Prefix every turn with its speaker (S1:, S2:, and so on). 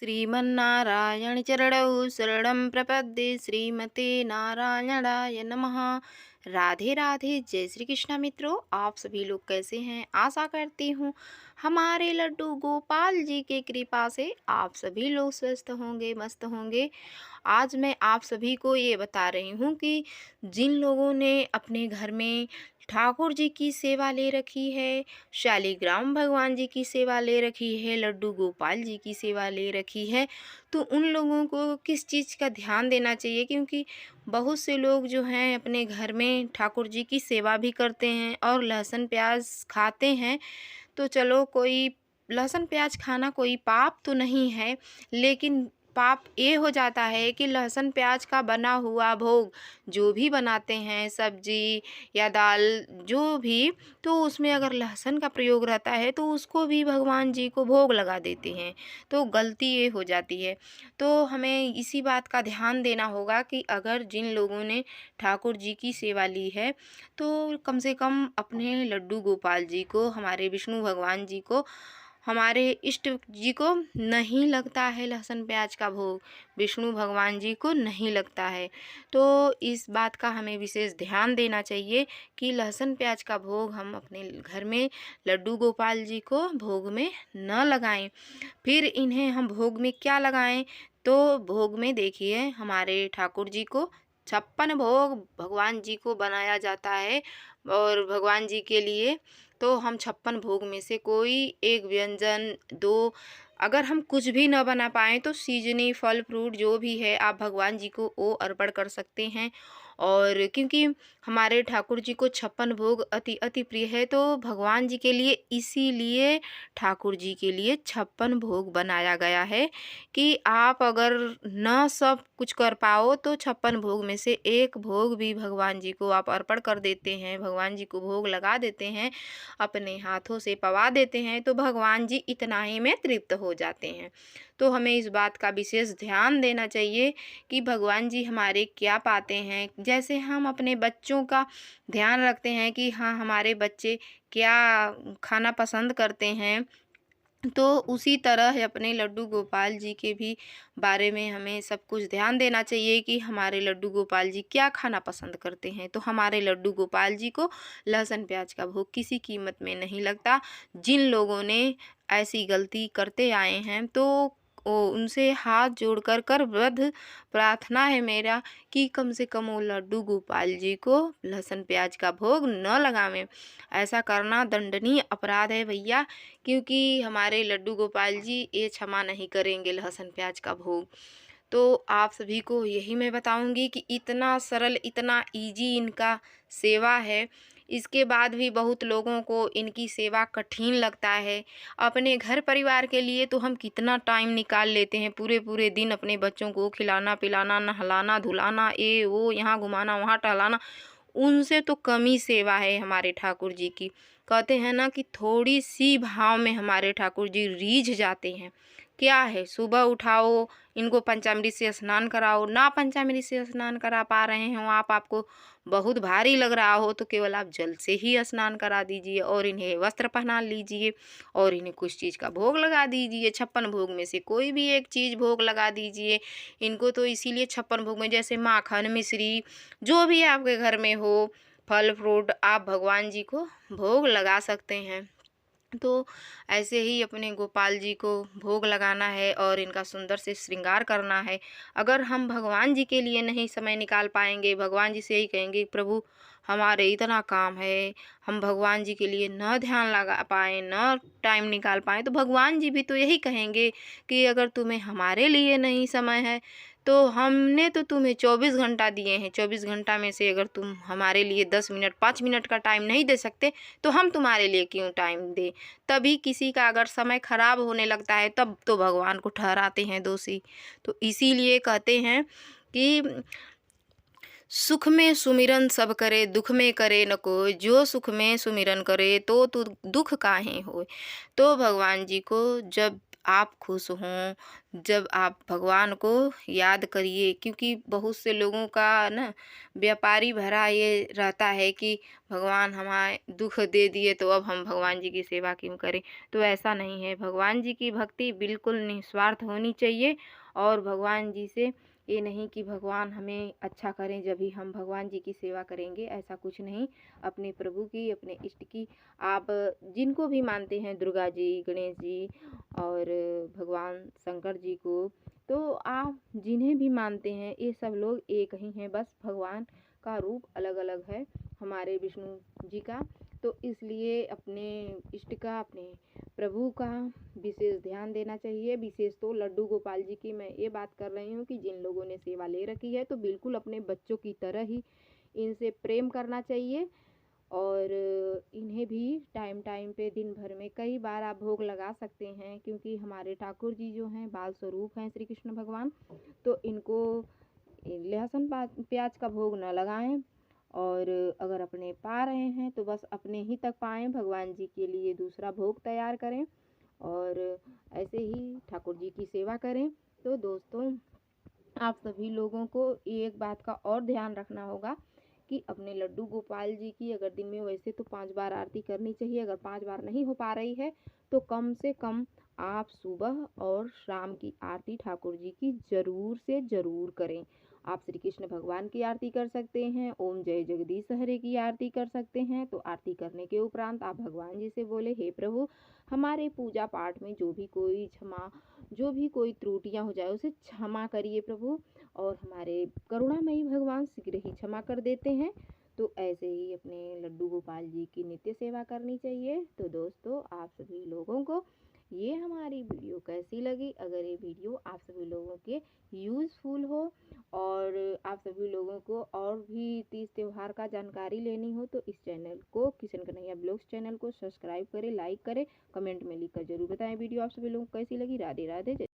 S1: श्रीमन्नारायण चरणौ शरणं प्रपद्ये श्रीमते नारायणाय नमः। राधे राधे, जय श्री कृष्णा। मित्रों, आप सभी लोग कैसे हैं? आशा करती हूँ हमारे लड्डू गोपाल जी के कृपा से आप सभी लोग स्वस्थ होंगे, मस्त होंगे। आज मैं आप सभी को ये बता रही हूँ कि जिन लोगों ने अपने घर में ठाकुर जी की सेवा ले रखी है, शालिग्राम भगवान जी की सेवा ले रखी है, लड्डू गोपाल जी की सेवा ले रखी है, तो उन लोगों को किस चीज़ का ध्यान देना चाहिए। क्योंकि बहुत से लोग जो हैं अपने घर में ठाकुर जी की सेवा भी करते हैं और लहसुन प्याज खाते हैं। तो चलो, कोई लहसुन प्याज खाना कोई पाप तो नहीं है, लेकिन पाप ये हो जाता है कि लहसुन प्याज का बना हुआ भोग जो भी बनाते हैं, सब्जी या दाल जो भी, तो उसमें अगर लहसुन का प्रयोग रहता है तो उसको भी भगवान जी को भोग लगा देते हैं, तो गलती ये हो जाती है। तो हमें इसी बात का ध्यान देना होगा कि अगर जिन लोगों ने ठाकुर जी की सेवा ली है तो कम से कम अपने लड्डू गोपाल जी को, हमारे विष्णु भगवान जी को, हमारे इष्ट जी को नहीं लगता है लहसुन प्याज का भोग, विष्णु भगवान जी को नहीं लगता है। तो इस बात का हमें विशेष ध्यान देना चाहिए कि लहसुन प्याज का भोग हम अपने घर में लड्डू गोपाल जी को भोग में न लगाएं। फिर इन्हें हम भोग में क्या लगाएं? तो भोग में देखिए, हमारे ठाकुर जी को 56 भोग भगवान जी को बनाया जाता है, और भगवान जी के लिए तो हम 56 भोग में से कोई एक व्यंजन, दो, अगर हम कुछ भी न बना पाएँ तो सीजनी फल फ्रूट जो भी है आप भगवान जी को वो अर्पण कर सकते हैं। और क्योंकि हमारे ठाकुर जी को 56 भोग अति अति प्रिय है, तो भगवान जी के लिए, इसीलिए ठाकुर जी के लिए 56 भोग बनाया गया है कि आप अगर न सब कुछ कर पाओ तो 56 भोग में से एक भोग भी भगवान जी को आप अर्पण कर देते हैं, भगवान जी को भोग लगा देते हैं, अपने हाथों से पवा देते हैं, तो भगवान जी इतना ही में तृप्त हो जाते हैं। तो हमें इस बात का विशेष ध्यान देना चाहिए कि भगवान जी हमारे क्या पाते हैं। जैसे हम अपने बच्चों का ध्यान रखते हैं कि हाँ, हमारे बच्चे क्या खाना पसंद करते हैं, तो उसी तरह अपने लड्डू गोपाल जी के भी बारे में हमें सब कुछ ध्यान देना चाहिए कि हमारे लड्डू गोपाल जी क्या खाना पसंद करते हैं। तो हमारे लड्डू गोपाल जी को लहसुन प्याज का भोग किसी कीमत में नहीं लगता। जिन लोगों ने ऐसी गलती करते आए हैं तो उनसे हाथ जोड़ कर वृद्ध प्रार्थना है मेरा कि कम से कम वो लड्डू गोपाल जी को लहसुन प्याज का भोग न लगावें। ऐसा करना दंडनीय अपराध है भैया, क्योंकि हमारे लड्डू गोपाल जी ये क्षमा नहीं करेंगे लहसुन प्याज का भोग। तो आप सभी को यही मैं बताऊंगी कि इतना सरल, इतना इजी इनका सेवा है, इसके बाद भी बहुत लोगों को इनकी सेवा कठिन लगता है। अपने घर परिवार के लिए तो हम कितना टाइम निकाल लेते हैं, पूरे पूरे दिन अपने बच्चों को खिलाना पिलाना, नहलाना धुलाना, ये वो, यहाँ घुमाना वहाँ टहलाना, उनसे तो कम ही सेवा है हमारे ठाकुर जी की। कहते हैं ना कि थोड़ी सी भाव में हमारे ठाकुर जी रीझ जाते हैं। क्या है, सुबह उठाओ, इनको पंचामृत से स्नान कराओ, ना पंचामृत से स्नान करा पा रहे हो आप, आपको बहुत भारी लग रहा हो तो केवल आप जल से ही स्नान करा दीजिए और इन्हें वस्त्र पहना लीजिए और इन्हें कुछ चीज़ का भोग लगा दीजिए। 56 भोग में से कोई भी एक चीज़ भोग लगा दीजिए इनको। तो इसीलिए 56 भोग में जैसे माखन, मिश्री, जो भी आपके घर में हो, फल फ्रूट, आप भगवान जी को भोग लगा सकते हैं। तो ऐसे ही अपने गोपाल जी को भोग लगाना है और इनका सुंदर से श्रृंगार करना है। अगर हम भगवान जी के लिए नहीं समय निकाल पाएंगे, भगवान जी से यही कहेंगे प्रभु हमारे इतना काम है, हम भगवान जी के लिए न ध्यान लगा पाएँ, न टाइम निकाल पाएँ, तो भगवान जी भी तो यही कहेंगे कि अगर तुम्हें हमारे लिए नहीं समय है तो हमने तो तुम्हें 24 घंटा दिए हैं, 24 घंटा में से अगर तुम हमारे लिए 10 मिनट 5 मिनट का टाइम नहीं दे सकते तो हम तुम्हारे लिए क्यों टाइम दें। तभी किसी का अगर समय खराब होने लगता है तब तो भगवान को ठहराते हैं दोषी। तो इसीलिए कहते हैं कि सुख में सुमिरन सब करे, दुख में करे न कोई, जो सुख में सुमिरन करे तो दुख काहे होए। तो भगवान जी को जब आप खुश हों, जब आप भगवान को याद करिए, क्योंकि बहुत से लोगों का ना व्यापारी भरा ये रहता है कि भगवान हमारे दुख दे दिए तो अब हम भगवान जी की सेवा क्यों करें। तो ऐसा नहीं है, भगवान जी की भक्ति बिल्कुल निस्वार्थ होनी चाहिए। और भगवान जी से ये नहीं कि भगवान हमें अच्छा करें जब भी हम भगवान जी की सेवा करेंगे, ऐसा कुछ नहीं। अपने प्रभु की, अपने इष्ट की, आप जिनको भी मानते हैं, दुर्गा जी, गणेश जी और भगवान शंकर जी को, तो आप जिन्हें भी मानते हैं ये सब लोग एक ही हैं, बस भगवान का रूप अलग अलग है हमारे विष्णु जी का। तो इसलिए अपने इष्ट का, अपने प्रभु का विशेष ध्यान देना चाहिए। विशेष तो लड्डू गोपाल जी की मैं ये बात कर रही हूँ कि जिन लोगों ने सेवा ले रखी है तो बिल्कुल अपने बच्चों की तरह ही इनसे प्रेम करना चाहिए। और इन्हें भी टाइम टाइम पे दिन भर में कई बार आप भोग लगा सकते हैं, क्योंकि हमारे ठाकुर जी जो हैं बाल स्वरूप हैं श्री कृष्ण भगवान। तो इनको लहसुन प्याज का भोग न लगाएं, और अगर अपने पा रहे हैं तो बस अपने ही तक पाएं, भगवान जी के लिए दूसरा भोग तैयार करें और ऐसे ही ठाकुर जी की सेवा करें। तो दोस्तों, आप सभी लोगों को एक बात का और ध्यान रखना होगा कि अपने लड्डू गोपाल जी की अगर दिन में वैसे तो 5 बार आरती करनी चाहिए, अगर 5 बार नहीं हो पा रही है तो कम से कम आप सुबह और शाम की आरती ठाकुर जी की ज़रूर से ज़रूर करें। आप श्री कृष्ण भगवान की आरती कर सकते हैं, ओम जय जगदीश हरे की आरती कर सकते हैं। तो आरती करने के उपरांत आप भगवान जी से बोले, हे प्रभु, हमारे पूजा पाठ में जो भी कोई त्रुटियां हो जाए उसे क्षमा करिए प्रभु, और हमारे करुणामयी भगवान शीघ्र ही क्षमा कर देते हैं। तो ऐसे ही अपने लड्डू गोपाल जी की नित्य सेवा करनी चाहिए। तो दोस्तों, आप सभी लोगों को ये हमारी वीडियो कैसी लगी? अगर ये वीडियो आप सभी लोगों के यूज़फुल हो और आप सभी लोगों को और भी तीज त्यौहार का जानकारी लेनी हो तो इस चैनल को, किशन कन्हैया ब्लॉग्स चैनल को सब्सक्राइब करें, लाइक करें, कमेंट में लिखकर जरूर बताएं वीडियो आप सभी लोगों को कैसी लगी। राधे राधे।